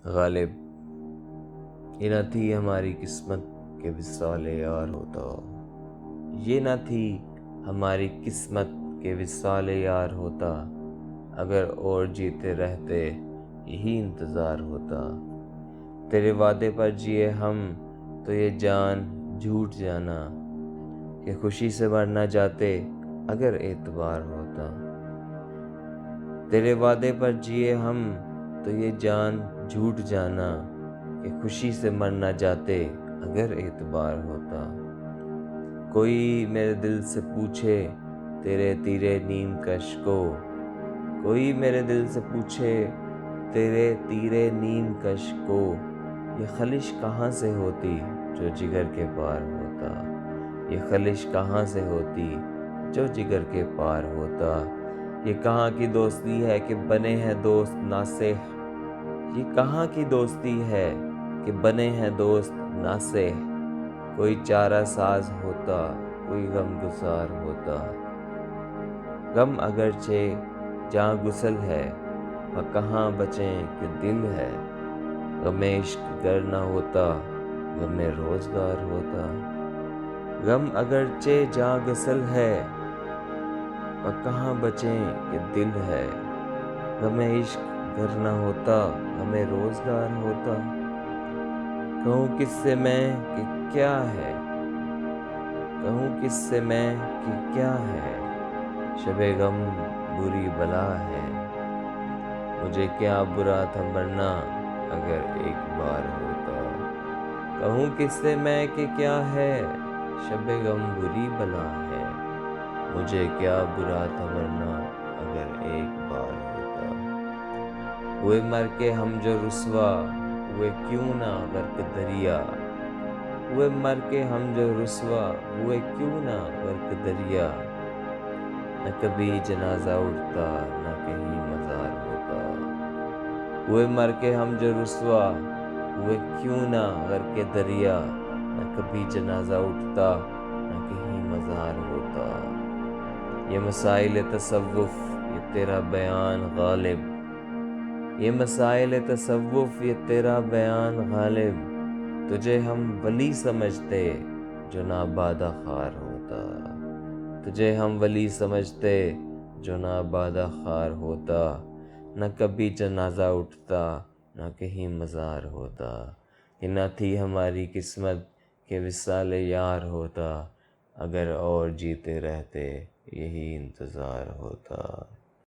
غالب، یہ نہ تھی ہماری قسمت کہ وصال یار ہوتا، یہ نہ تھی ہماری قسمت کہ وصال یار ہوتا، اگر اور جیتے رہتے یہی انتظار ہوتا۔ تیرے وعدے پر جیے ہم تو یہ جان جھوٹ جانا، کہ خوشی سے مر نہ جاتے اگر اعتبار ہوتا۔ تیرے وعدے پر جیے ہم تو یہ جان جھوٹ جانا، کہ خوشی سے مر نہ جاتے اگر اعتبار ہوتا۔ کوئی میرے دل سے پوچھے تیرے تیرے نیم کش کو، کوئی میرے دل سے پوچھے تیرے تیرے نیم کش کو، یہ خلش کہاں سے ہوتی جو جگر کے پار ہوتا، یہ خلش کہاں سے ہوتی جو جگر کے پار ہوتا۔ یہ کہاں کی دوستی ہے کہ بنے ہیں دوست ناصح، یہ کہاں کی دوستی ہے کہ بنے ہیں دوست ناصح، کوئی چارہ ساز ہوتا کوئی غم گسار ہوتا۔ غم اگرچہ جہاں غسل ہے کہاں بچیں کہ دل ہے، غم عشق گر نہ ہوتا غم روزگار ہوتا۔ غم اگرچہ جہاں غسل ہے کہاں بچیں کہ دل ہے، غم عشق گر نہ ہوتا غم روزگار ہوتا۔ کہوں کس سے میں کہ کیا ہے، کہوں کس سے میں کہ کیا ہے، شب غم بری بلا ہے، مجھے کیا برا تھا مرنا اگر ایک بار ہوتا۔ کہوں کس سے میں کہ کیا ہے، شب غم بری بلا ہے، مجھے کیا برا تھا مرنا اگر ایک بار ہوتا۔ ہوئے مر کے ہم جو رسوا ہوئے کیوں نہ غرق دریا، ہوئے مر کے ہم جو رسوا ہوئے کیوں نہ غرق دریا، نہ کبھی جنازہ اٹھتا نہ کہیں مزار ہوتا۔ ہوئے مر کے ہم جو رسوا ہوئے کیوں نہ غرق دریا، نہ کبھی جنازہ اٹھتا نہ کہیں مزار ہوتا۔ یہ مسائل تصوف یہ تیرا بیان غالب، یہ مسائل تصوف یہ تیرا بیان غالب، تجھے ہم ولی سمجھتے جو نابادہ خار ہوتا، تجھے ہم ولی سمجھتے جو نابادہ خار ہوتا، نہ کبھی جنازہ اٹھتا نہ کہیں مزار ہوتا۔ یہ نہ تھی ہماری قسمت کہ وصال یار ہوتا، اگر اور جیتے رہتے یہی انتظار ہوتا۔